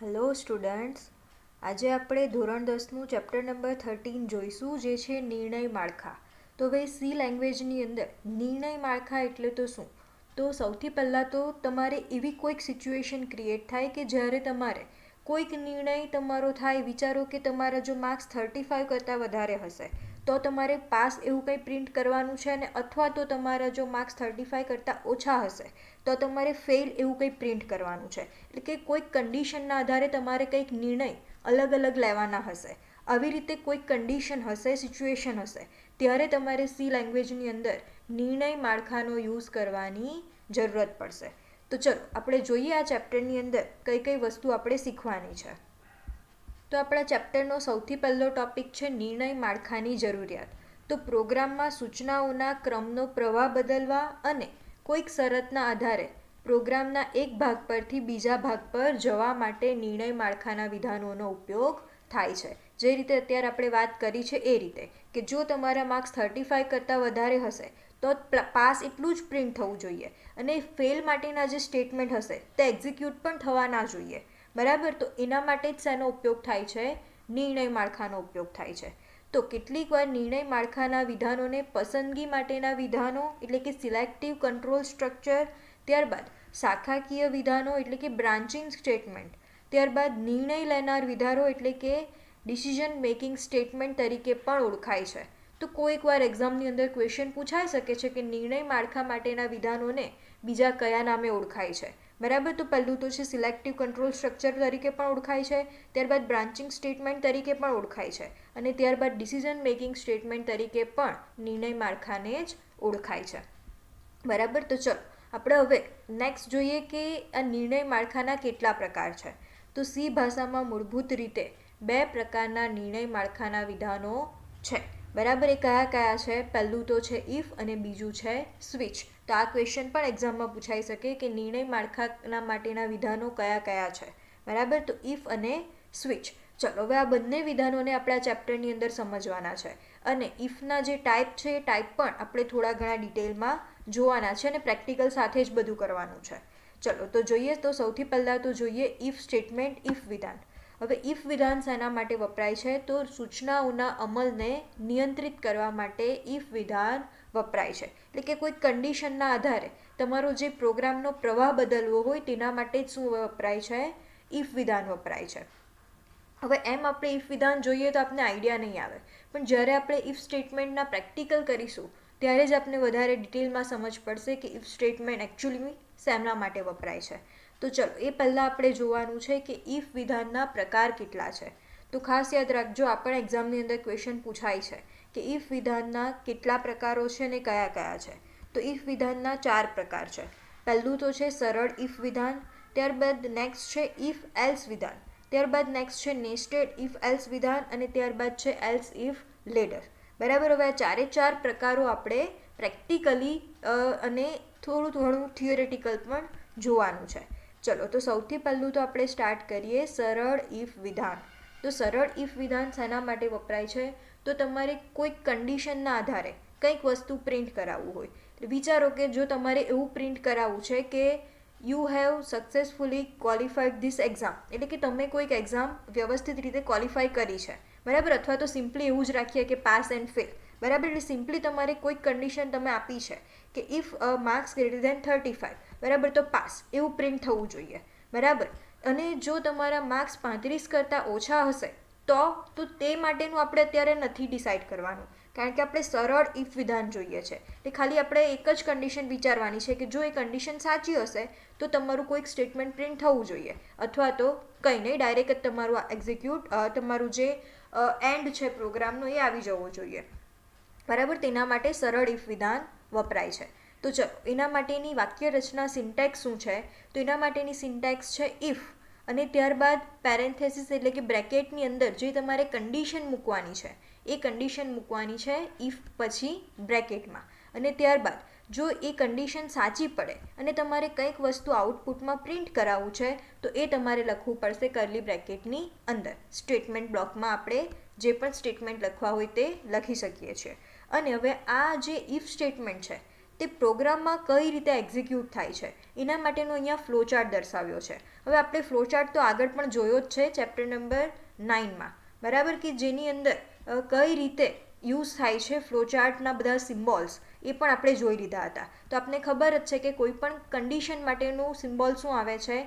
Hello students, આજે આપણે ધોરણ 10નું ચેપ્ટર નંબર 13 જોઈશું, જે છે નિર્ણય માળખા. તો હવે સી લેંગ્વેજની અંદર નિર્ણય માળખા એટલે તો શું? તો સૌથી પહેલાં તો તમારે એવી કોઈક સિચ્યુએશન ક્રિએટ થાય કે જ્યારે તમારે કોઈક નિર્ણય તમારો થાય. વિચારો કે તમારા જો માર્ક્સ 35 કરતાં વધારે હશે તો તમારે પાસ એવું કંઈ પ્રિન્ટ કરવાનું છે, અને અથવા તો તમારા જો માર્ક્સ 35 કરતાં ઓછા હશે તો તમારે ફેલ એવું કંઈ પ્રિન્ટ કરવાનું છે. એટલે કે કોઈક કન્ડિશનના આધારે તમારે કંઈક નિર્ણય અલગ અલગ લેવાના હશે. આવી રીતે કોઈક કન્ડિશન હશે, સિચ્યુએશન હશે, ત્યારે તમારે સી લેંગ્વેજની અંદર નિર્ણય માળખાનો યુઝ કરવાની જરૂરત પડશે. તો ચલો આપણે જોઈએ આ ચેપ્ટરની અંદર કઈ કઈ વસ્તુ આપણે શીખવાની છે. તો આપણા ચેપ્ટરનો સૌથી પહેલો ટોપિક છે નિર્ણય માળખાની જરૂરિયાત. તો પ્રોગ્રામમાં સૂચનાઓના ક્રમનો પ્રવાહ બદલવા અને કોઈક શરતના આધારે પ્રોગ્રામના એક ભાગ પરથી બીજા ભાગ પર જવા માટે નિર્ણય માળખાના વિધાનોનો ઉપયોગ થાય છે. જે રીતે અત્યારે આપણે વાત કરી છે એ રીતે કે જો તમારા માર્ક્સ 35 કરતાં વધારે હશે તો પાસ એટલું જ પ્રિન્ટ થવું જોઈએ, અને ફેલ માટેના જે સ્ટેટમેન્ટ હશે તે એક્ઝિક્યુટ પણ થવા ના જોઈએ. બરાબર, તો એના માટે જ શેનો ઉપયોગ થાય છે? નિર્ણય માળખાનો ઉપયોગ થાય છે. તો કેટલીક વાર નિર્ણય માળખાના વિધાનોને પસંદગી માટેના વિધાનો એટલે કે સિલેક્ટિવ કંટ્રોલ સ્ટ્રક્ચર, ત્યારબાદ શાખાકીય વિધાનો એટલે કે બ્રાન્ચિંગ સ્ટેટમેન્ટ, ત્યારબાદ નિર્ણય લેનાર વિધાનો એટલે કે ડિસિઝન મેકિંગ સ્ટેટમેન્ટ તરીકે પણ ઓળખાય છે. તો કોઈક વાર એક્ઝામની અંદર ક્વેશ્ચન પૂછાઈ શકે છે કે નિર્ણય માળખા માટેના વિધાનોને બીજા કયા નામે ઓળખાય છે. બરાબર, તો પહેલું તો છે સિલેક્ટિવ કંટ્રોલ સ્ટ્રક્ચર તરીકે પણ ઓળખાય છે, ત્યારબાદ બ્રાન્ચિંગ સ્ટેટમેન્ટ તરીકે પણ ઓળખાય છે, અને ત્યારબાદ ડિસિઝન મેકિંગ સ્ટેટમેન્ટ તરીકે પણ નિર્ણય માળખાને જ ઓળખાય છે. બરાબર, તો ચલો આપણે હવે નેક્સ્ટ જોઈએ કે આ નિર્ણય માળખાના કેટલા પ્રકાર છે. તો સી ભાષામાં મૂળભૂત રીતે બે પ્રકારના નિર્ણય માળખાના વિધાનો છે. બરાબર, એ કયા કયા છે? પહેલું તો છે ઇફ અને બીજું છે સ્વિચ. તો આ ક્વેશ્ચન પણ એક્ઝામમાં પૂછાઈ શકે કે નિર્ણય માળખાના માટેના વિધાનો કયા કયા છે. બરાબર, તો ઇફ અને સ્વિચ. ચલો હવે આ બંને વિધાનોને આપણા ચેપ્ટરની અંદર સમજવાના છે, અને ઇફના જે ટાઈપ છે એ ટાઈપ પણ આપણે થોડા ઘણા ડિટેલમાં જોવાના છે, અને પ્રેક્ટિકલ સાથે જ બધું કરવાનું છે. ચલો તો જોઈએ. તો સૌથી પહેલાં તો જોઈએ ઇફ સ્ટેટમેન્ટ, ઇફ વિધાન. હવે ઇફ વિધાન શેના માટે વપરાય છે? તો સૂચનાઓના અમલને નિયંત્રિત કરવા માટે ઇફ વિધાન વપરાય છે. એટલે કે કોઈ કન્ડિશનના આધારે તમારો જે પ્રોગ્રામનો પ્રવાહ બદલવો હોય તેના માટે જ શું વપરાય છે? ઇફ વિધાન વપરાય છે. હવે એમ આપણે ઇફ વિધાન જોઈએ તો આપણને આઈડિયા નહીં આવે, પણ જ્યારે આપણે ઇફ સ્ટેટમેન્ટના પ્રેક્ટિકલ કરીશું ત્યારે જ આપણે વધારે ડિટેલમાં સમજ પડશે કે ઇફ સ્ટેટમેન્ટ એકચ્યુઅલી શેના માટે વપરાય છે. તો ચલો એ પહેલાં આપણે જોવાનું છે કે ઇફ વિધાનના પ્રકાર કેટલા છે. તો ખાસ યાદ રાખજો, આપણે એક્ઝામની અંદર ક્વેશ્ચન પૂછાય છે કે ઇફ વિધાનના કેટલા પ્રકારો છે અને કયા કયા છે. તો ઇફ વિધાનના 4 પ્રકાર છે. પહેલું તો છે સરળ ઇફ વિધાન, ત્યારબાદ નેક્સ્ટ છે ઇફ એલ્સ વિધાન, ત્યારબાદ નેક્સ્ટ છે નેસ્ટેડ ઇફ એલ્સ વિધાન, અને ત્યારબાદ છે એલ્સ ઇફ લેડર. બરાબર, હવે આ ચારે ચાર પ્રકારો આપણે પ્રેક્ટિકલી અને થોડું ઘણું થિયોરેટિકલ પણ જોવાનું છે. ચલો તો સૌથી પહેલું તો આપણે સ્ટાર્ટ કરીએ સરળ ઇફ વિધાન. તો સરળ ઇફ વિધાન શેના માટે વપરાય છે? તો તમારે કોઈક કન્ડિશનના આધારે કંઈક વસ્તુ પ્રિન્ટ કરાવવું હોય. વિચારો કે જો તમારે એવું પ્રિન્ટ કરાવવું છે કે you have successfully qualified this exam, એટલે કે તમે કોઈક એક્ઝામ વ્યવસ્થિત રીતે ક્વોલિફાઈ કરી છે. બરાબર, અથવા તો સિમ્પલી એવું જ રાખીએ કે પાસ એન્ડ ફેલ. બરાબર, એટલે સિમ્પલી તમારે કોઈક કન્ડિશન તમે આપી છે કે ઇફ માર્ક્સ ગ્રેટર ધેન 35, બરાબર, તો પાસ એવું પ્રિન્ટ થવું જોઈએ. બરાબર, અને જો તમારા માર્ક્સ 35 કરતાં ઓછા હશે તો તે માટેનું આપણે અત્યારે નથી ડિસાઇડ કરવાનું, કારણ કે આપણે સરળ ઇફ વિધાન જોઈએ છે. એટલે ખાલી આપણે એક જ કન્ડિશન વિચારવાની છે કે જો એ કન્ડિશન સાચી હશે તો તમારું કોઈક સ્ટેટમેન્ટ પ્રિન્ટ થવું જોઈએ, અથવા તો કંઈ નહીં, ડાયરેક્ટ જ તમારું એક્ઝિક્યુટ તમારું જે એન્ડ છે પ્રોગ્રામનો એ આવી જવો જોઈએ. બરાબર, તેના માટે સરળ ઇફ વિધાન વપરાય છે. તો ચલો એના માટેની વાક્ય રચના સિન્ટેક્સ શું છે? તો એના માટેની સિન્ટેક્સ છે ઇફ, અને ત્યારબાદ પેરેન્થેસિસ એટલે કે બ્રેકેટની અંદર જે તમારે કન્ડિશન મૂકવાની છે એ કન્ડિશન મૂકવાની છે ઇફ પછી બ્રેકેટમાં, અને ત્યારબાદ જો એ કન્ડિશન સાચી પડે અને તમારે કંઈક વસ્તુ આઉટપુટમાં પ્રિન્ટ કરાવવું છે તો એ તમારે લખવું પડશે કર્લી બ્રેકેટની અંદર. સ્ટેટમેન્ટ બ્લોકમાં આપણે જે પણ સ્ટેટમેન્ટ લખવા હોય તે લખી શકીએ છીએ. અને હવે આ જે ઇફ સ્ટેટમેન્ટ છે તે પ્રોગ્રામમાં કઈ રીતે એક્ઝિક્યુટ થાય છે એના માટેનો અહીંયા ફ્લોચાર્ટ દર્શાવ્યો છે. હવે આપણે ફ્લોચાર્ટ તો આગળ પણ જોયો જ છે ચેપ્ટર નંબર 9માં, બરાબર, કે જેની અંદર કઈ રીતે યુઝ થાય છે ફ્લોચાર્ટના બધા સિમ્બોલ્સ એ પણ આપણે જોઈ લીધા હતા. તો આપણને ખબર જ છે કે કોઈ પણ કન્ડિશન માટેનું સિમ્બોલ શું આવે છે,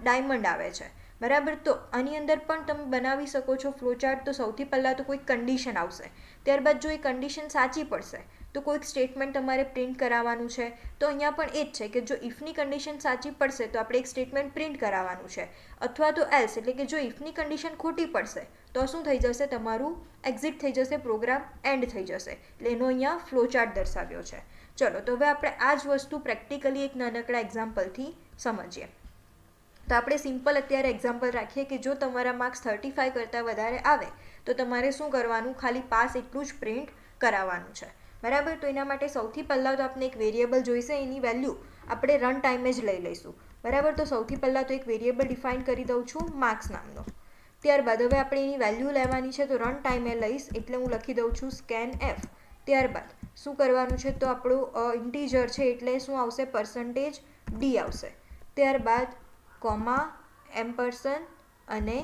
ડાયમંડ આવે છે, બરાબર. તો આની અંદર પણ તમે બનાવી શકો છો ફ્લોચાર્ટ. તો સૌથી પહેલાં તો કોઈક કન્ડિશન આવશે, ત્યારબાદ જો એ કન્ડિશન સાચી પડશે તો કોઈક સ્ટેટમેન્ટ તમારે પ્રિન્ટ કરાવવાનું છે. તો અહીંયા પણ એ જ છે કે જો ઇફની કન્ડિશન સાચી પડશે તો આપણે એક સ્ટેટમેન્ટ પ્રિન્ટ કરાવવાનું છે, અથવા તો એલ્સ એટલે કે જો ઇફની કન્ડિશન ખોટી પડશે તો શું થઈ જશે, તમારું એક્ઝિટ થઈ જશે, પ્રોગ્રામ એન્ડ થઈ જશે. એટલે એનો અહીંયા ફ્લોચાર્ટ દર્શાવ્યો છે. ચલો, તો હવે આપણે આ જ વસ્તુ પ્રેક્ટિકલી એક નાનકડા એક્ઝામ્પલથી સમજીએ. તો આપણે સિમ્પલ અત્યારે એક્ઝામ્પલ રાખીએ કે જો તમારા માર્ક્સ 35 કરતાં વધારે આવે તો તમારે શું કરવાનું, ખાલી પાસ એટલું જ પ્રિન્ટ કરાવવાનું છે, બરાબર. તો એના માટે સૌથી પહેલાં તો આપણે એક વેરિયેબલ જોઈશે, એની વેલ્યુ આપણે રન ટાઈમે જ લઈ લઈશું, બરાબર. તો સૌથી પહેલાં તો એક વેરિયેબલ ડિફાઇન કરી દઉં છું માર્ક્સ નામનો. ત્યારબાદ હવે આપણે એની વેલ્યુ લેવાની છે, તો રન ટાઈમે લઈશ એટલે હું લખી દઉં છું scanf. ત્યારબાદ શું કરવાનું છે, તો આપણું ઇન્ટીજર છે એટલે શું આવશે, %d આવશે. ત્યારબાદ કોમા, એમ્પરસન અને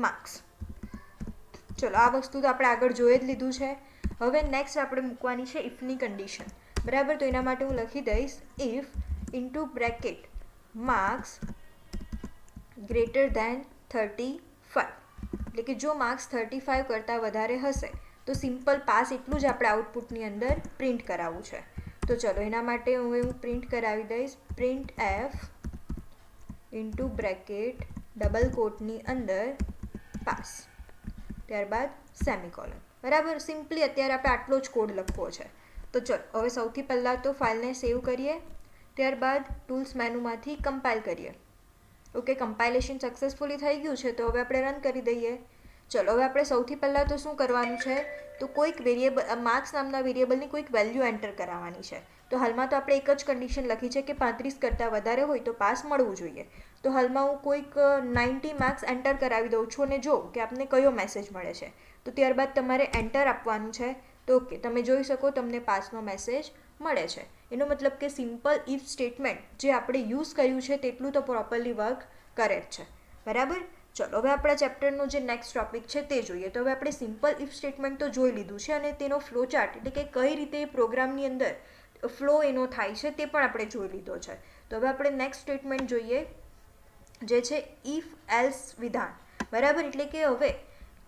માર્ક્સ. ચલો, આ વસ્તુ તો આપણે આગળ જોઈ જ લીધું છે. હવે નેક્સ્ટ આપણે મૂકવાની છે ઇફની કન્ડિશન, બરાબર. તો એના માટે હું લખી દઈશ if into bracket marks greater than 35, એટલે કે જો માર્ક્સ 35 કરતાં વધારે હશે તો સિમ્પલ પાસ એટલું જ આપણે આઉટપુટની અંદર પ્રિન્ટ કરાવવું છે. તો ચલો, એના માટે હવે હું પ્રિન્ટ કરાવી દઈશ print F into bracket double કોટની અંદર પાસ, ત્યારબાદ સેમિકોલન, બરાબર. સિમ્પલી અત્યારે આપણે આટલો જ કોડ લખવો છે. તો ચલો, હવે સૌથી પહેલાં તો ફાઇલને સેવ કરીએ, ત્યારબાદ ટૂલ્સ મેનુમાંથી કમ્પાઇલ કરીએ. ઓકે, કમ્પાઇલેશન સક્સેસફુલી થઈ ગયું છે. તો હવે આપણે રન કરી દઈએ. ચલો, હવે આપણે સૌથી પહેલાં તો શું કરવાનું છે, તો કોઈક વેરિયેબલ માર્ક્સ નામના વેરિયેબલની કોઈક વેલ્યુ એન્ટર કરાવવાની છે. તો હાલમાં તો આપણે એક જ કન્ડિશન લખી છે કે 35 કરતાં વધારે હોય તો પાસ મળવું જોઈએ. તો હાલમાં હું કોઈક 90 માર્ક્સ એન્ટર કરાવી દઉં છું અને જો કે આપને કયો મેસેજ મળે છે. તો ત્યારબાદ તમારે એન્ટર આપવાનું છે. તો ઓકે, તમે જોઈ શકો તમને પાસનો મેસેજ મળે છે. એનો મતલબ કે સિમ્પલ ઇફ સ્ટેટમેન્ટ જે આપણે યુઝ કર્યું છે તેટલું તો પ્રોપરલી વર્ક કરે જ છે, બરાબર. ચલો, હવે આપણા ચેપ્ટરનો જે નેક્સ્ટ ટોપિક છે તે જોઈએ. તો હવે આપણે સિમ્પલ ઇફ સ્ટેટમેન્ટ તો જોઈ લીધું છે અને તેનો ફ્લોચાર્ટ એટલે કે કઈ રીતે પ્રોગ્રામની અંદર ફ્લો એનો થાય છે તે પણ આપણે જોઈ લીધો છે. તો હવે આપણે નેક્સ્ટ સ્ટેટમેન્ટ જોઈએ જે છે ઇફ એલ્સ વિધાન, બરાબર. એટલે કે હવે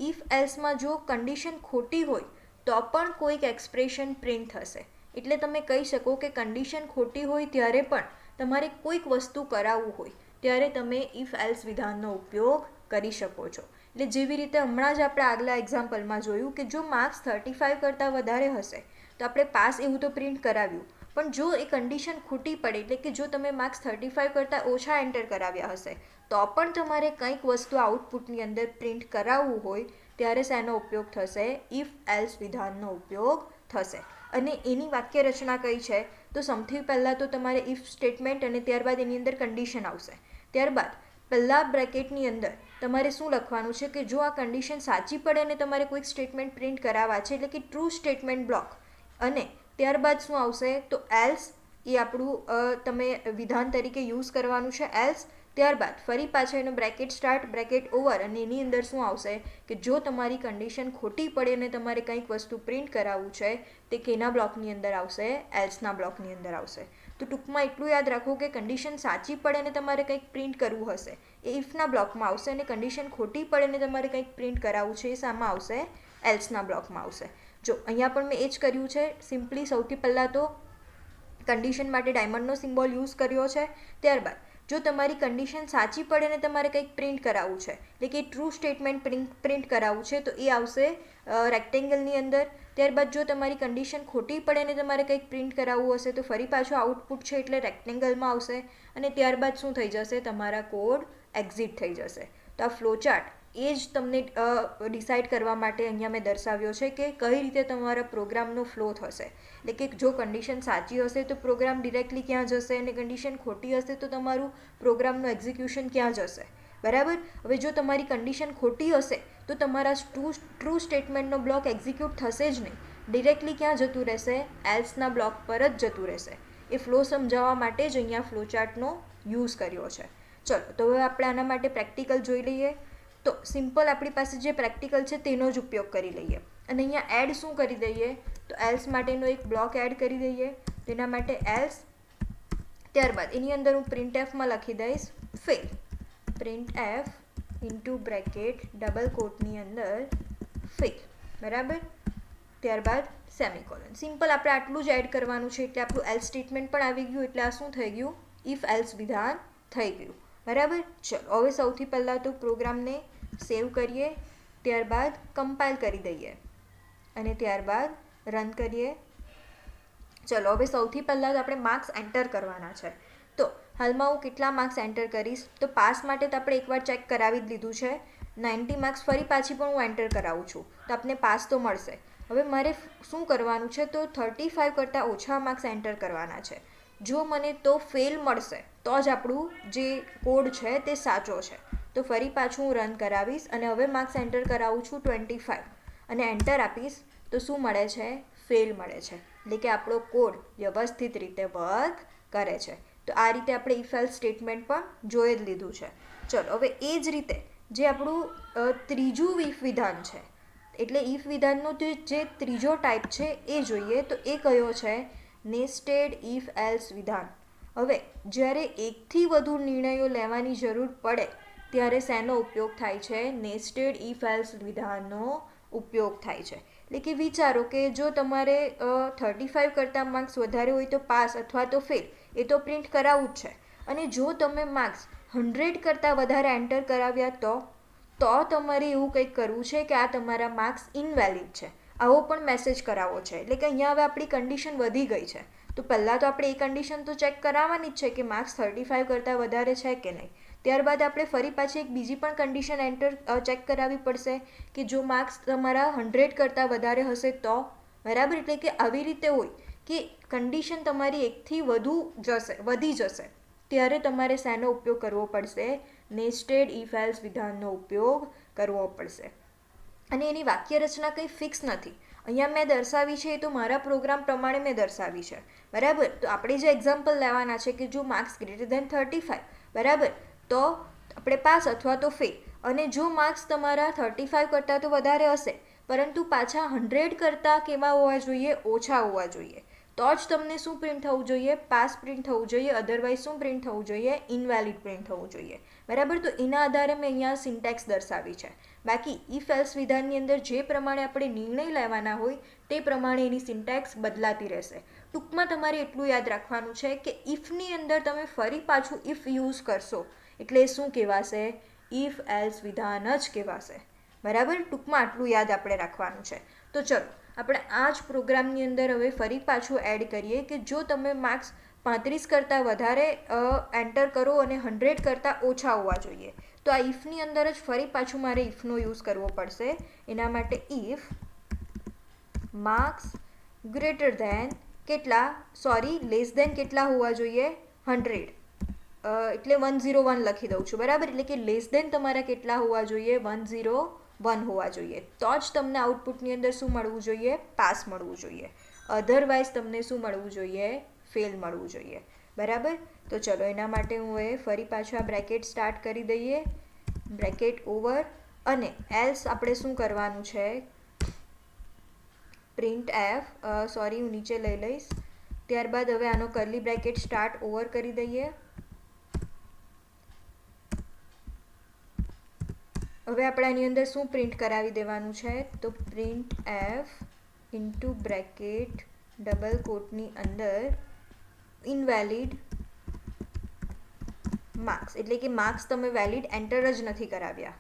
ઇફ એલ્સમાં જો કન્ડિશન ખોટી હોય તો પણ કોઈક એક્સપ્રેશન પ્રિન્ટ થશે. એટલે તમે કહી શકો કે કન્ડિશન ખોટી હોય ત્યારે પણ તમારે કોઈક વસ્તુ કરાવવું હોય ત્યારે તમે ઇફ એલ્સ વિધાનનો ઉપયોગ કરી શકો છો. એટલે જેવી રીતે હમણાં જ આપણે આગલા એક્ઝામ્પલમાં જોયું કે જો માર્ક્સ 35 કરતાં વધારે હશે તો આપણે પાસ એવું તો પ્રિન્ટ કરાવ્યું, પણ જો એ કન્ડિશન ખોટી પડે એટલે કે જો તમે માર્ક્સ 35 કરતાં ઓછા એન્ટર કરાવ્યા હશે તો પણ તમારે કંઈક વસ્તુ આઉટપુટની અંદર પ્રિન્ટ કરાવવું હોય ત્યારે શેનો ઉપયોગ થશે, ઇફ એલ્સ વિધાનનો ઉપયોગ થશે. અને એની વાક્ય રચના કઈ છે, તો સૌથી પહેલાં તો તમારે ઇફ સ્ટેટમેન્ટ અને ત્યારબાદ એની અંદર કન્ડિશન આવશે. ત્યારબાદ પહેલાં બ્રેકેટની અંદર તમારે શું લખવાનું છે કે જો આ કન્ડિશન સાચી પડે અને તમારે કોઈક સ્ટેટમેન્ટ પ્રિન્ટ કરાવવા છે એટલે કે ટ્રુ સ્ટેટમેન્ટ બ્લોક, અને ત્યારબાદ શું આવશે તો એલ્સ, એ આપણું તમે વિધાન તરીકે યુઝ કરવાનું છે એલ્સ. ત્યારબાદ ફરી પાછા એનો બ્રેકેટ સ્ટાર્ટ, બ્રેકેટ ઓવર, અને એની અંદર શું આવશે કે જો તમારી કન્ડિશન ખોટી પડે અને તમારે કંઈક વસ્તુ પ્રિન્ટ કરાવવું છે તે કેના બ્લોકની અંદર આવશે, એલ્સના બ્લોકની અંદર આવશે. તો ટૂંકમાં એટલું યાદ રાખો કે કન્ડિશન સાચી પડે અને તમારે કંઈક પ્રિન્ટ કરવું હશે એ ઇફના બ્લોકમાં આવશે, અને કન્ડિશન ખોટી પડે અને તમારે કંઈક પ્રિન્ટ કરાવવું છે એ શામાં આવશે, એલ્સના બ્લોકમાં આવશે. જો અહીંયા પણ મેં એ જ કર્યું છે. સિમ્પલી સૌથી પહેલાં તો કન્ડિશન માટે ડાયમંડનો સિમ્બોલ યુઝ કર્યો છે. ત્યારબાદ જો તમારી કન્ડિશન સાચી પડે ને તમારે કંઈક પ્રિન્ટ કરાવવું છે એટલે કે ટ્રુ સ્ટેટમેન્ટ પ્રિન્ટ કરાવવું છે તો એ આવશે રેક્ટેંગલની અંદર. ત્યારબાદ જો તમારી કન્ડિશન ખોટી પડે ને તમારે કંઈક પ્રિન્ટ કરાવવું હશે તો ફરી પાછું આઉટપુટ છે એટલે રેક્ટેંગલમાં આવશે, અને ત્યારબાદ શું થઈ જશે, તમારા કોડ એક્ઝિટ થઈ જશે. તો આ ફ્લોચાર્ટ એ જ તમને ડિસાઇડ કરવા માટે અહીંયા મેં દર્શાવ્યો છે કે કઈ રીતે તમારા પ્રોગ્રામનો ફ્લો થશે. એટલે કે જો કન્ડિશન સાચી હશે તો પ્રોગ્રામ ડિરેક્ટલી ક્યાં જશે અને કન્ડિશન ખોટી હશે તો તમારું પ્રોગ્રામનું એક્ઝિક્યુશન ક્યાં જશે, બરાબર. હવે જો તમારી કન્ડિશન ખોટી હશે તો તમારા ટ્રુ સ્ટેટમેન્ટનો બ્લોક એક્ઝિક્યુટ થશે જ નહીં. ડિરેક્ટલી ક્યાં જતું રહેશે? એલ્સના બ્લોક પર જ જતું રહેશે. એ ફ્લો સમજાવવા માટે જ અહીંયા ફ્લો ચાર્ટનો યુઝ કર્યો છે. ચલો તો હવે આપણે આના માટે પ્રેક્ટિકલ જોઈ લઈએ. તો સિમ્પલ આપણી પાસે જે પ્રેક્ટિકલ છે તેનો જ ઉપયોગ કરી લઈએ. અને અહીંયા એડ શું કરી દઈએ? તો એલ્સ માટેનો એક બ્લોક એડ કરી દઈએ. તેના માટે એલ્સ, ત્યારબાદ એની અંદર હું પ્રિન્ટએફમાં લખી દઈશ fail. Print F into bracket double કોટની અંદર ફેલ, બરાબર. ત્યારબાદ સેમિકોલન. સિમ્પલ આપણે આટલું જ એડ કરવાનું છે એટલે આપણું એલ્સ સ્ટેટમેન્ટ પણ આવી ગયું. એટલે આ શું થઈ ગયું? ઇફ એલ્સ વિધાન થઈ ગયું, બરાબર. ચલો હવે સૌથી પહેલાં તો પ્રોગ્રામને સેવ કરીએ, ત્યારબાદ કમ્પાઇલ કરી દઈએ અને ત્યારબાદ રન કરીએ. ચલો હવે સૌથી પહેલાં તો આપણે માર્ક્સ એન્ટર કરવાના છે. તો હાલમાં હું કેટલા માર્ક્સ એન્ટર કરીશ? તો પાસ માટે તો આપણે એકવાર ચેક કરાવી જ લીધું છે. 90 માર્ક્સ ફરી પાછી પણ હું એન્ટર કરાવું છું તો આપણને પાસ તો મળશે. હવે મારે શું કરવાનું છે? તો 35 કરતાં ઓછા માર્ક્સ એન્ટર કરવાના છે. જો મને તો ફેલ મળશે તો જ આપણું જે કોડ છે તે સાચો છે. તો ફરી પાછું હું રન કરાવીશ અને હવે માર્ક્સ એન્ટર કરાવું છું 25 અને એન્ટર આપીશ તો શું મળે છે? ફેલ મળે છે. એટલે કે આપણો કોડ વ્યવસ્થિત રીતે વર્ક કરે છે. તો આ રીતે આપણે ઇફ એલ્સ સ્ટેટમેન્ટ પણ જોઈ જ લીધું છે. ચલો હવે એ જ રીતે જે આપણું ત્રીજું ઇફ વિધાન છે, એટલે ઇફ વિધાનનો જે ત્રીજો ટાઈપ છે એ જોઈએ. તો એ કયો છે? નેસ્ટેડ ઇફ એલ્સ વિધાન. હવે જ્યારે એકથી વધુ નિર્ણયો લેવાની જરૂર પડે ત્યારે શેનો ઉપયોગ થાય છે? નેસ્ટેડ ઇફ એલ્સ વિધાનનો ઉપયોગ થાય છે. એટલે કે વિચારો કે જો તમારે 35 કરતાં માર્ક્સ વધારે હોય તો પાસ અથવા તો ફેલ એ તો પ્રિન્ટ કરાવવું જ છે. અને જો તમે માર્ક્સ 100 કરતાં વધારે એન્ટર કરાવ્યા તો તમારે એવું કંઈક કરવું છે કે આ તમારા માર્ક્સ ઇનવેલિડ છે, આવો પણ મેસેજ કરાવવો છે. એટલે કે અહીંયા હવે આપણી કન્ડિશન વધી ગઈ છે. તો પહેલાં તો આપણે એ કન્ડિશન તો ચેક કરાવવાની જ છે કે માર્ક્સ 35 કરતાં વધારે છે કે નહીં. ત્યારબાદ આપણે ફરી પાછી એક બીજી પણ કન્ડિશન ચેક કરાવવી પડશે કે જો માર્ક્સ તમારા 100 કરતાં વધારે હશે તો, બરાબર. એટલે કે આવી રીતે હોય કે કન્ડિશન તમારી એકથી વધી જશે ત્યારે તમારે શેનો ઉપયોગ કરવો પડશે? નેસ્ટેડ ઇફ એલ્સ વિધાનનો ઉપયોગ કરવો પડશે. અને એની વાક્ય રચના કંઈ ફિક્સ નથી. અહીંયા મેં દર્શાવી છે એ તો મારા પ્રોગ્રામ પ્રમાણે મેં દર્શાવી છે, બરાબર. તો આપણે જે એક્ઝામ્પલ લેવાના છે કે જો માર્ક્સ ગ્રેટર ધેન 35, બરાબર, તો આપણે પાસ અથવા તો ફેલ. અને જો માર્ક્સ તમારા 35 કરતાં તો વધારે હશે પરંતુ પાછા 100 કરતાં કેવા હોવા જોઈએ? ઓછા હોવા જોઈએ. તો જ તમને શું પ્રિન્ટ થવું જોઈએ? પાસ પ્રિન્ટ થવું જોઈએ. અધરવાઇઝ શું પ્રિન્ટ થવું જોઈએ? ઇનવેલિડ પ્રિન્ટ થવું જોઈએ, બરાબર. તો એના આધારે મેં અહીંયા સિન્ટેક્સ દર્શાવી છે. બાકી ઇફ એલ્સ વિધાનની અંદર જે પ્રમાણે આપણે નિર્ણય લેવાના હોય તે પ્રમાણે એની સિન્ટેક્સ બદલાતી રહેશે. ટૂંકમાં તમારે એટલું યાદ રાખવાનું છે કે ઇફની અંદર તમે ફરી પાછું ઇફ યુઝ કરશો એટલે શું કહેવાશે? ઇફ એલ્સ વિધાન જ કહેવાશે, બરાબર. ટૂંકમાં આટલું યાદ આપણે રાખવાનું છે. તો ચલો આપણે આ જ પ્રોગ્રામની અંદર હવે ફરી પાછું એડ કરીએ કે જો તમે માર્ક્સ 35 કરતાં વધારે એન્ટર કરો અને 100 કરતાં ઓછા હોવા જોઈએ. તો આ ઇફની અંદર જ ફરી પાછું મારે ઇફનો યુઝ કરવો પડશે. એના માટે if marks greater than less than કેટલા હોવા જોઈએ? 100. એટલે 101 લખી દઉં છું, બરાબર. એટલે કે લેસ ધેન તમારા કેટલા હોવા જોઈએ? 101 હોવા જોઈએ. તો જ તમને આઉટપુટની અંદર શું મળવું જોઈએ? પાસ મળવું જોઈએ. અધરવાઇઝ તમને શું મળવું જોઈએ? ફેલ મળવું જોઈએ, બરાબર. તો ચલો એના માટે હું એ ફરી પાછું આ બ્રેકેટ સ્ટાર્ટ કરી દઈએ, બ્રેકેટ ઓવર. અને એલ્સ આપણે શું કરવાનું છે? પ્રિન્ટ એફ, હું નીચે લઈ લઈશ. ત્યારબાદ હવે આનો કર્લી બ્રેકેટ સ્ટાર્ટ ઓવર કરી દઈએ. હવે આપણે આની અંદર શું પ્રિન્ટ કરાવી દેવાનું છે? તો print F into bracket double કોટની અંદર ઇનવેલિડ માર્ક્સ, એટલે કે માર્ક્સ તમે વેલિડ એન્ટર જ નથી કરાવ્યા,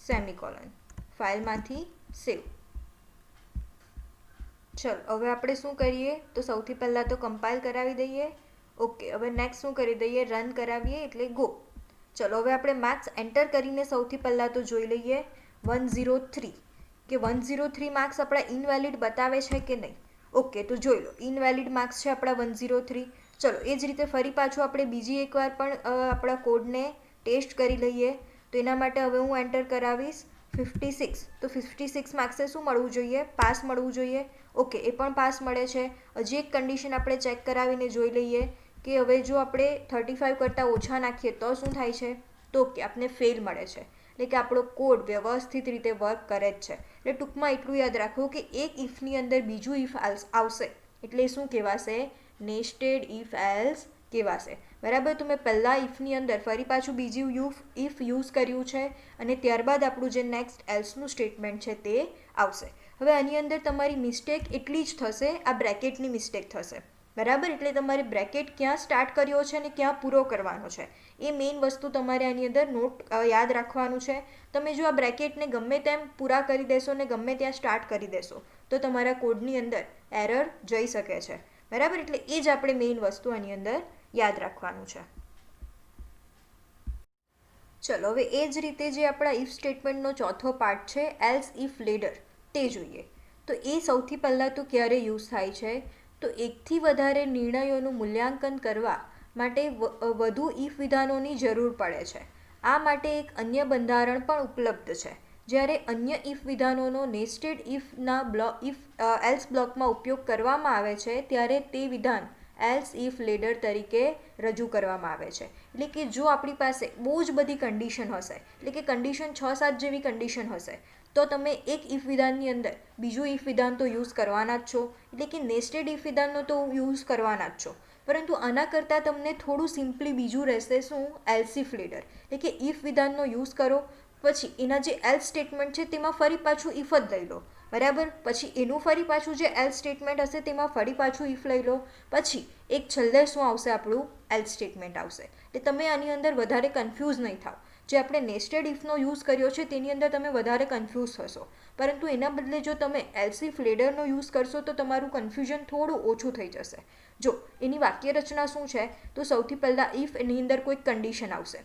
સેમિકોલન. ફાઇલમાંથી સેવ. ચલો હવે આપણે શું કરીએ? તો સૌથી પહેલાં તો કમ્પાઇલ કરાવી દઈએ. ઓકે, હવે નેક્સ્ટ શું કરી દઈએ? રન કરાવીએ એટલે ગો. ચલો હવે આપણે માર્ક્સ એન્ટર કરીને સૌથી પહેલાં તો જોઈ લઈએ 103 કે 103 માર્ક્સ આપણા ઇનવેલિડ બતાવે છે કે નહીં. ઓકે, તો જોઈ લો ઇનવેલિડ માર્ક્સ છે આપણા 103. ચલો એ જ રીતે ફરી પાછું આપણે બીજી એકવાર પણ આપણા કોડને ટેસ્ટ કરી લઈએ. તો એના માટે હવે હું એન્ટર કરાવીશ 56, તો 56 માર્ક્સે શું મળવું જોઈએ? પાસ મળવું જોઈએ. ઓકે, એ પણ પાસ મળે છે. હજી એક કન્ડિશન આપણે ચેક કરાવીને જોઈ લઈએ કે હવે જો આપણે 35 કરતાં ઓછા નાખીએ તો શું થાય છે? તો કે આપણને ફેલ મળે છે. એટલે કે આપણો કોડ વ્યવસ્થિત રીતે વર્ક કરે જ છે. એટલે ટૂંકમાં એટલું યાદ રાખવું કે એક ઇફની અંદર બીજું ઇફ આવશે એટલે શું કહેવાશે? નેસ્ટેડ ઇફ એલ્સ કહેવાશે. બરાબર, તો મેં પહેલાં ઇફની અંદર ફરી પાછું બીજું ઇફ યુઝ કર્યું છે અને ત્યારબાદ આપણું જે નેક્સ્ટ એલ્સનું સ્ટેટમેન્ટ છે તે આવશે. હવે આની અંદર તમારી મિસ્ટેક એટલી જ થશે, આ બ્રેકેટની મિસ્ટેક થશે. બરાબર, એટલે તમારે બ્રેકેટ ક્યાં સ્ટાર્ટ કર્યો છે અને ક્યાં પૂરો કરવાનો છે એ મેઇન વસ્તુ તમારે આની અંદર યાદ રાખવાનું છે. તમે જો આ બ્રેકેટને ગમે તેમ પૂરા કરી દેશો ને ગમે ત્યાં સ્ટાર્ટ કરી દેશો તો તમારા કોડની અંદર એરર જઈ શકે છે. બરાબર, એટલે એ જ આપણે મેઇન વસ્તુ આની અંદર યાદ રાખવાનું છે. ચલો, હવે એ જ રીતે જે આપણા ઇફ સ્ટેટમેન્ટનો ચોથો પાર્ટ છે એલ્સ ઇફ લેટર, તે જોઈએ. તો એ સૌથી પહેલાં તો ક્યારે યુઝ થાય છે? તો એકથી વધારે નિર્ણયોનું મૂલ્યાંકન કરવા માટે વધુ ઇફ વિધાનોની જરૂર પડે છે. આ માટે એક અન્ય બંધારણ પણ ઉપલબ્ધ છે. જ્યારે અન્ય ઇફ વિધાનોનો નેસ્ટેડ ઇફના એલ્સ બ્લોકમાં ઉપયોગ કરવામાં આવે છે ત્યારે તે વિધાન એલ્સ ઇફ લેટર તરીકે રજૂ કરવામાં આવે છે. એટલે કે જો આપણી પાસે બહુ જ બધી કન્ડિશન હશે, એટલે કે કન્ડિશન 6-7 જેવી કન્ડિશન હશે, તો તમે એક ઇફ વિધાનની અંદર બીજું ઇફ વિધાન તો યુઝ કરવાના જ છો, એટલે કે નેસ્ટેડ ઇફ વિધાનનો તો યુઝ કરવાના જ છો. પરંતુ આના કરતાં તમને થોડું સિમ્પલી બીજું રહેશે, શું? Else if letter. એટલે કે ઇફ વિધાનનો યુઝ કરો, પછી એના જે એલ્સ સ્ટેટમેન્ટ છે તેમાં ફરી પાછું ઇફ જ લઈ લો. બરાબર, પછી એનું ફરી પાછું જે એલ્સ સ્ટેટમેન્ટ હશે તેમાં ફરી પાછું ઇફ લઈ લો, પછી એક છેલ્લે શું આવશે? આપણું એલ્સ સ્ટેટમેન્ટ આવશે. એટલે તમે આની અંદર વધારે કન્ફ્યુઝ નહીં થાવ. જે આપણે નેસ્ટેડ ઇફનો યુઝ કર્યો છે તેની અંદર તમે વધારે કન્ફ્યુઝ થશો, પરંતુ એના બદલે જો તમે એલ્સ ઇફ લેટરનો યુઝ કરશો તો તમારું કન્ફ્યુઝન થોડું ઓછું થઈ જશે. જો એની વાક્ય રચના શું છે? તો સૌથી પહેલાં ઇફ એની અંદર કોઈક કન્ડિશન આવશે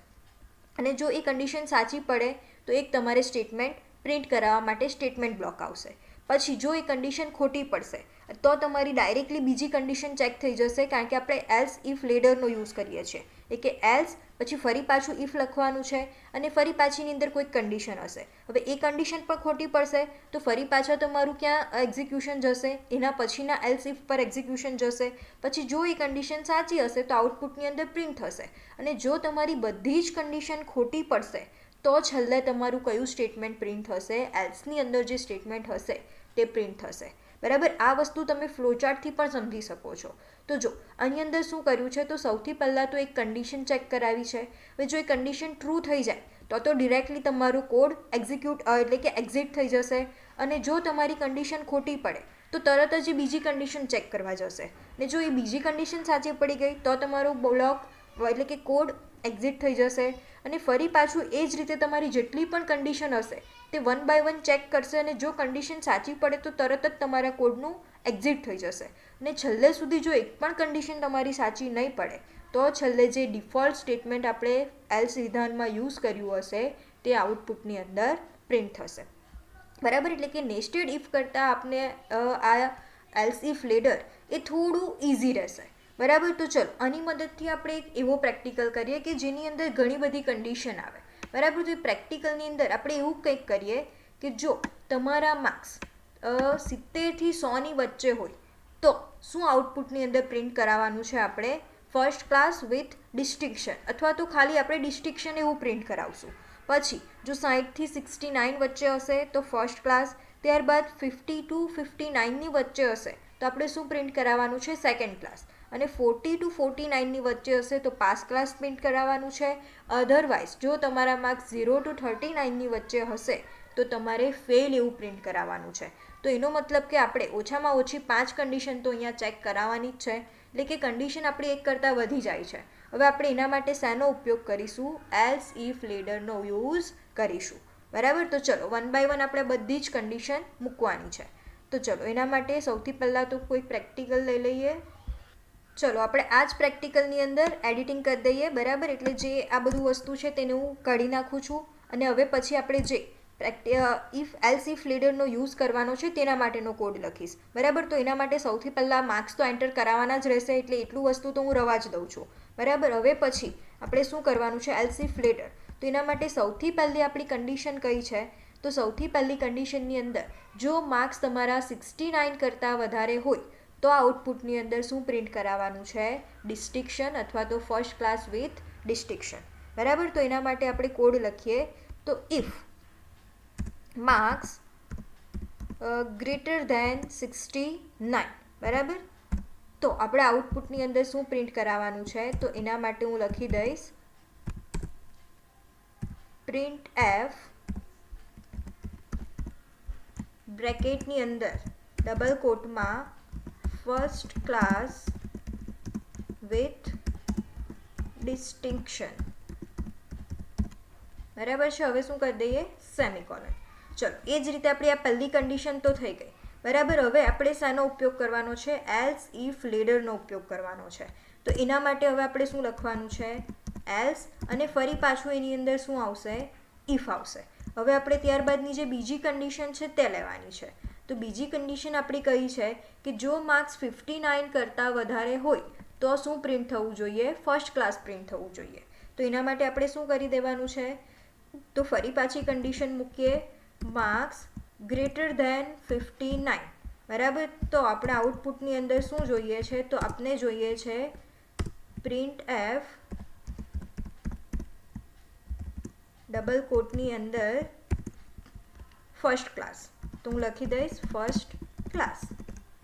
અને જો એ કન્ડિશન સાચી પડે તો એક તમારે સ્ટેટમેન્ટ પ્રિન્ટ કરાવવા માટે સ્ટેટમેન્ટ બ્લોક આવશે. પછી જો એ કન્ડિશન ખોટી પડશે તો તમારી ડાયરેક્ટલી બીજી કન્ડિશન ચેક થઈ જશે, કારણ કે આપણે એલ્સ ઇફ લેટરનો યુઝ કરીએ છીએ. એટલે કે એલ્સ પછી ફરી પાછું ઇફ લખવાનું છે અને ફરી પાછીની અંદર કોઈક કન્ડિશન હશે. હવે એ કન્ડિશન પણ ખોટી પડશે તો ફરી પાછા તમારું ક્યાં એક્ઝિક્યુશન જશે? એના પછીના એલ્સ ઇફ પર એક્ઝિક્યુશન જશે. પછી જો એ કન્ડિશન સાચી હશે તો આઉટપુટની અંદર પ્રિન્ટ થશે, અને જો તમારી બધી જ કન્ડિશન ખોટી પડશે તો છેલ્લે તમારું કયું સ્ટેટમેન્ટ પ્રિન્ટ થશે? એલ્સની અંદર જે સ્ટેટમેન્ટ હશે તે પ્રિન્ટ થશે. બરાબર, આ વસ્તુ તમે ફ્લોચાર્ટથી પણ સમજી શકો છો. તો જો આની અંદર શું કર્યું છે? તો સૌથી પહેલાં તો એક કન્ડિશન ચેક કરાવી છે. હવે જો એ કન્ડિશન ટ્રુ થઈ જાય તો ડિરેક્ટલી તમારું કોડ એટલે કે એક્ઝિટ થઈ જશે, અને જો તમારી કન્ડિશન ખોટી પડે તો તરત જ બીજી કન્ડિશન ચેક કરવા જશે, ને જો એ બીજી કન્ડિશન સાચી પડી ગઈ તો તમારો બ્લોક એટલે કે કોડ એક્ઝિટ થઈ જશે, અને ફરી પાછું એ જ રીતે તમારી જેટલી પણ કન્ડિશન હશે તે 1 by 1 ચેક કરશે, અને જો કન્ડિશન સાચી પડે તો તરત જ તમારા કોડનું એક્ઝિટ થઈ જશે. અને છેલ્લે સુધી જો એક પણ કન્ડિશન તમારી સાચી નહીં પડે તો છેલ્લે જે ડિફોલ્ટ સ્ટેટમેન્ટ આપણે એલ્સ વિધાનમાં યુઝ કર્યું હશે તે આઉટપુટની અંદર પ્રિન્ટ થશે. બરાબર, એટલે કે નેસ્ટેડ ઇફ કરતાં આપણે આ એલ્સ ઇફ લેટર એ થોડું ઇઝી રહેશે. બરાબર, તો ચલો આની મદદથી આપણે એક એવો પ્રેક્ટિકલ કરીએ કે જેની અંદર ઘણી બધી કન્ડિશન આવે. બરાબર, તો એ પ્રેક્ટિકલની અંદર આપણે એવું કંઈક કરીએ કે જો તમારા માર્ક્સ 70થી 100ની વચ્ચે હોય તો શું આઉટપુટની અંદર પ્રિન્ટ કરાવવાનું છે? આપણે ફર્સ્ટ ક્લાસ વિથ ડિસ્ટિંક્શન, અથવા તો ખાલી આપણે ડિસ્ટિંક્શન એવું પ્રિન્ટ કરાવશું. પછી જો 60થી 69 વચ્ચે હશે તો ફર્સ્ટ ક્લાસ, ત્યારબાદ 50 to 59ની વચ્ચે હશે તો આપણે શું પ્રિન્ટ કરાવવાનું છે? સેકન્ડ ક્લાસ, અને 40 to 49ની વચ્ચે હશે તો પાસ ક્લાસ પ્રિન્ટ કરાવવાનું છે. અધરવાઇઝ જો તમારા માર્ક્સ 0 to 39ની વચ્ચે હશે તો તમારે ફેલ એવું પ્રિન્ટ કરાવવાનું છે. તો એનો મતલબ કે આપણે ઓછામાં ઓછી 5 કન્ડિશન તો અહીંયા ચેક કરાવવાની જ છે, એટલે કે કન્ડિશન આપણી એક કરતાં વધી જાય છે. હવે આપણે એના માટે શેનો ઉપયોગ કરીશું? એલ્સ ઇફ લેટરનો યુઝ કરીશું. બરાબર, તો ચલો 1 by 1 આપણે બધી જ કન્ડિશન મૂકવાની છે. તો ચલો એના માટે સૌથી પહેલાં તો કોઈ પ્રેક્ટિકલ લઈ લઈએ. ચલો આપણે આ જ પ્રેક્ટિકલની અંદર એડિટિંગ કરી દઈએ. બરાબર, એટલે જે આ બધું વસ્તુ છે તેને હું કાઢી નાખું છું, અને હવે પછી આપણે જે એલ્સ ઇફ લેટરનો યુઝ કરવાનો છે તેના માટેનો કોડ લખીશ. બરાબર, તો એના માટે સૌથી પહેલાં માર્ક્સ તો એન્ટર કરાવવાના જ રહેશે, એટલે એટલું વસ્તુ તો હું રવા જ દઉં છું. બરાબર, હવે પછી આપણે શું કરવાનું છે? Else if letter. તો એના માટે સૌથી પહેલી આપણી કન્ડિશન કઈ છે? તો સૌથી પહેલી કન્ડિશનની અંદર જો માર્ક્સ તમારા 69 કરતાં વધારે હોય તો આઉટપુટની અંદર શું પ્રિન્ટ કરાવવાનું છે? ડિસ્ટિંક્શન અથવા તો ફર્સ્ટ ક્લાસ વિથ ડિસ્ટિંક્શન. બરાબર. તો એના માટે આપણે કોડ લખીએ. તો ઇફ માર્ક્સ ગ્રેટર ધેન 69, બરાબર, તો આપણે આઉટપુટની અંદર શું પ્રિન્ટ કરાવવાનું છે? તો એના માટે હું લખી દઈશ પ્રિન્ટ એફ બ્રેકેટની અંદર ડબલ કોટમાં ફર્સ્ટ ક્લાસ વિથ ડિસ્ટિંક્શન. બરાબર છે. હવે શું કરી દઈએ? સેમિકોલન. ચલો, એ જ રીતે આપણી આ પહેલી કન્ડિશન તો થઈ ગઈ. બરાબર. હવે આપણે શાનો ઉપયોગ કરવાનો છે? એલ્સ ઇફ લેડરનો ઉપયોગ કરવાનો છે. તો એના માટે હવે આપણે શું લખવાનું છે? એલ્સ, અને ફરી પાછું એની અંદર શું આવશે? ઇફ આવશે. હવે આપણે ત્યારબાદની જે બીજી કન્ડિશન છે તે લેવાની છે. તો બીજી કન્ડિશન આપણી કઈ છે કે જો માર્ક્સ 59 કરતાં વધારે હોય તો શું પ્રિન્ટ થવું જોઈએ? ફર્સ્ટ ક્લાસ પ્રિન્ટ થવું જોઈએ. તો એના માટે આપણે શું કરી દેવાનું છે? તો ફરી પાછી કન્ડિશન મૂકીએ, માર્ક્સ ગ્રેટર ધેન 59, બરાબર. તો આપણે આઉટપુટની અંદર શું જોઈએ છે? તો આપણે જોઈએ છે પ્રિન્ટ એફ ડબલ કોટની અંદર ફર્સ્ટ ક્લાસ. તો હું લખી દઈશ ફર્સ્ટ ક્લાસ.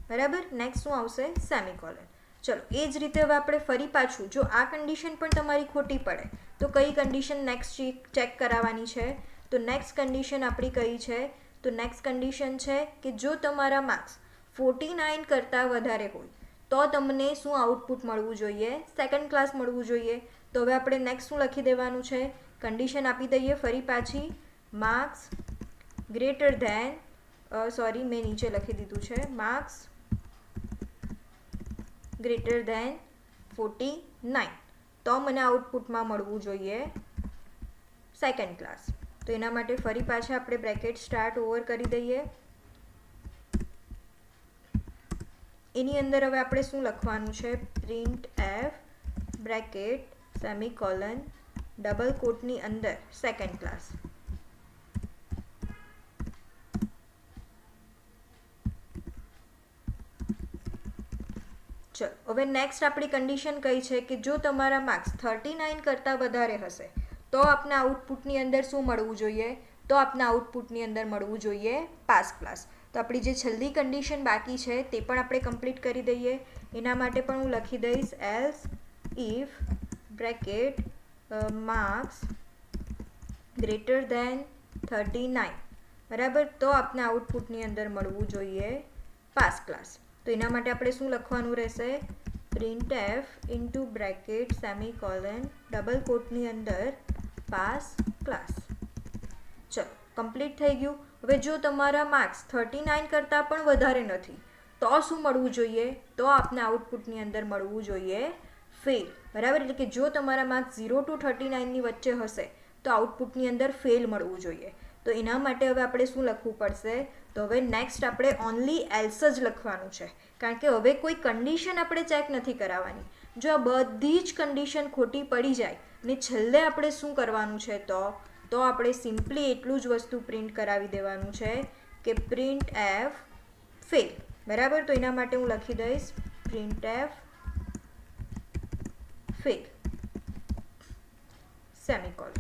બરાબર. નેક્સ્ટ શું આવશે? સેમિકોલન. ચલો, એ જ રીતે હવે આપણે ફરી પાછું જો આ કન્ડિશન પણ તમારી ખોટી પડે તો કઈ કન્ડિશન નેક્સ્ટ ચેક કરાવવાની છે? તો નેક્સ્ટ કન્ડિશન આપણી કઈ છે? તો નેક્સ્ટ કન્ડિશન છે કે જો તમારા માર્ક્સ 49 કરતાં વધારે હોય તો તમને શું આઉટપુટ મળવું જોઈએ? સેકન્ડ ક્લાસ મળવું જોઈએ. તો હવે આપણે નેક્સ્ટ શું લખી દેવાનું છે? કન્ડિશન આપી દઈએ ફરી પાછી, માર્ક્સ ગ્રેટર ધેન મેં નીચે લખી દીધું છે, માર્ક્સ ગ્રેટર ધેન 49, તો મને આઉટપુટમાં મળવું જોઈએ સેકન્ડ ક્લાસ. તો એના માટે ફરી પાછા આપણે બ્રેકેટ સ્ટાર્ટ ઓવર કરી દઈએ. એની અંદર હવે આપણે શું લખવાનું છે? Print F bracket semicolon double કોટની અંદર સેકન્ડ ક્લાસ. ચલો, હવે નેક્સ્ટ આપણી કન્ડિશન કઈ છે કે જો તમારા માર્ક્સ 39 કરતાં વધારે હશે તો આપને આઉટપુટની અંદર શું મળવું જોઈએ? તો આપને આઉટપુટની અંદર મળવું જોઈએ પાસ ક્લાસ. તો આપણી જે છેલ્લી કન્ડિશન બાકી છે તે પણ આપણે કમ્પ્લીટ કરી દઈએ. એના માટે પણ હું લખી દઈશ else if bracket marks greater than 39, બરાબર, તો આપને આઉટપુટની અંદર મળવું જોઈએ પાસ ક્લાસ. તો એના માટે આપણે શું લખવાનું રહેશે? Print F into bracket semicolon double કોટની અંદર પાસ ક્લાસ. ચલો, કમ્પ્લીટ થઈ ગયું. હવે જો તમારા માર્ક્સ 39 કરતાં પણ વધારે નથી તો શું મળવું જોઈએ? તો આપને આઉટપુટની અંદર મળવું જોઈએ ફેલ. બરાબર. એટલે કે જો તમારા માર્ક્સ 0 to 39ની વચ્ચે હશે તો આઉટપુટની અંદર ફેલ મળવું જોઈએ. તો એના માટે હવે આપણે શું લખવું પડશે? તો હવે નેક્સ્ટ આપણે ઓનલી એલ્સ જ લખવાનું છે, કારણ કે હવે કોઈ કન્ડિશન આપણે ચેક નથી કરાવવાની. જો આ બધી જ કન્ડિશન ખોટી પડી જાય અને છેલ્લે આપણે શું કરવાનું છે? તો આપણે સિમ્પલી એટલું જ વસ્તુ પ્રિન્ટ કરાવી દેવાનું છે કે પ્રિન્ટ એફ ફેલ. બરાબર. તો એના માટે હું લખી દઈશ print F fail semicolon.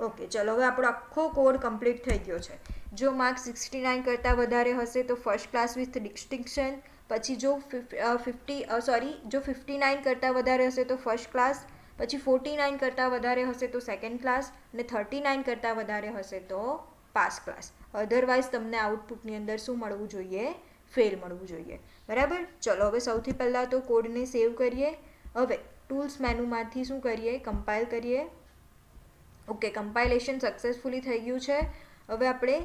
Okay, ચલો, હવે આપણો આખો કોડ કમ્પ્લીટ થઈ ગયો છે. જો માર્ક્સ 69 કરતાં વધારે હશે તો ફર્સ્ટ ક્લાસ વિથ ડિસ્ટિંક્શન, પછી જો 59 કરતાં વધારે હશે તો ફર્સ્ટ ક્લાસ, પછી 49 કરતાં વધારે હશે તો સેકન્ડ ક્લાસ, અને 39 કરતાં વધારે હશે તો પાસ ક્લાસ. અધરવાઇઝ તમને આઉટપુટની અંદર શું મળવું જોઈએ? ફેલ મળવું જોઈએ. બરાબર. ચલો, હવે સૌથી પહેલાં તો કોડને સેવ કરીએ. હવે ટૂલ્સ મેનુમાંથી શું કરીએ? કમ્પાઇલ કરીએ. ઓકે, કમ્પાઇલેશન સક્સેસફુલી થઈ ગયું છે. હવે આપણે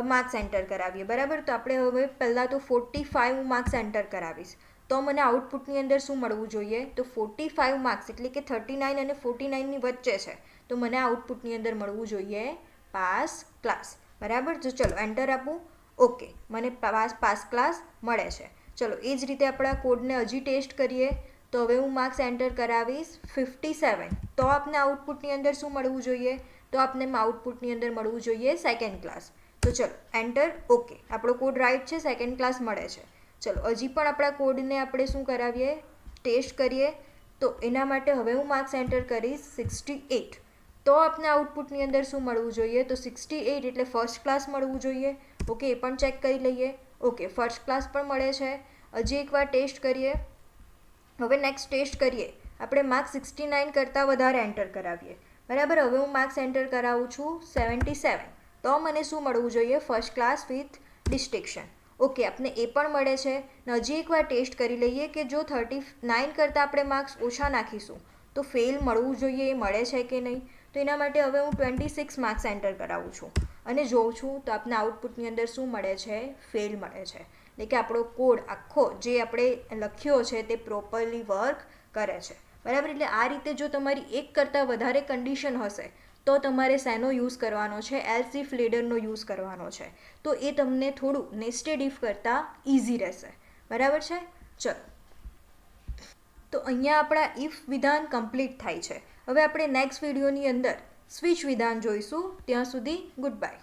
માર્ક્સ એન્ટર કરાવીએ. બરાબર. તો આપણે હવે પહેલાં તો 45 માર્ક્સ એન્ટર કરાવીશ તો મને આઉટપુટની અંદર શું મળવું જોઈએ? તો 45 માર્ક્સ એટલે કે 39 અને 49ની વચ્ચે છે તો મને આઉટપુટની અંદર મળવું જોઈએ પાસ ક્લાસ. બરાબર. તો ચલો એન્ટર આપું. ઓકે, મને પાસ ક્લાસ મળે છે. ચલો, એ જ રીતે આપણા કોડને હજી ટેસ્ટ કરીએ. તો હવે હું માર્ક્સ એન્ટર કરાવીશ 57 તો આપને આઉટપુટની અંદર શું મળવું જોઈએ? તો આપને આઉટપુટની અંદર મળવું જોઈએ સેકન્ડ ક્લાસ. તો ચલો એન્ટર. ઓકે, આપણો કોડ રાઈટ છે, સેકન્ડ ક્લાસ મળે છે. ચલો હજી પણ આપણા કોડને આપણે શું કરાવીએ, ટેસ્ટ કરીએ. તો એના માટે હવે હું માર્ક્સ એન્ટર કરીશ 68. તો આપને આઉટપુટની અંદર શું મળવું જોઈએ, તો 68 એટલે ફર્સ્ટ ક્લાસ મળવું જોઈએ. ઓકે, એ પણ ચેક કરી લઈએ. ઓકે, ફર્સ્ટ ક્લાસ પણ મળે છે. હજી એકવાર ટેસ્ટ કરીએ. હવે નેક્સ્ટ ટેસ્ટ કરીએ, આપણે માર્ક્સ 69 કરતાં વધારે એન્ટર કરાવીએ. બરાબર, હવે હું માર્ક્સ એન્ટર કરાવું છું 77. તો મને શું મળવું જોઈએ, first class with distinction. Okay, આપને એ પણ મળે છે. હજી એકવાર ટેસ્ટ કરી લઈએ કે જો 39 કરતાં આપણે માર્ક્સ ઓછા નાખીશું તો ફેલ મળવું જોઈએ, એ મળે છે કે નહીં. તો એના માટે હવે હું 26 માર્ક્સ એન્ટર કરાવું છું અને જોઉં છું તો આપને આઉટપુટની અંદર શું મળે છે, ફેલ મળે છે. એટલે કે આપણો કોડ આખો જે આપણે લખ્યો છે તે પ્રોપરલી વર્ક કરે છે. બરાબર, એટલે આ રીતે જો તમારી એક કરતાં વધારે કન્ડિશન હશે તો તમારે શેનો યુઝ કરવાનો છે, એલ્સ ઇફ લેડરનો યુઝ કરવાનો છે. તો એ તમને થોડું નેસ્ટેડ ઇફ કરતાં ઇઝી રહેશે. બરાબર છે. ચલો, તો અહીંયા આપણા ઇફ વિધાન કમ્પ્લીટ થાય છે. હવે આપણે નેક્સ્ટ વિડીયોની અંદર સ્વિચ વિધાન જોઈશું. ત્યાં સુધી ગુડ બાય.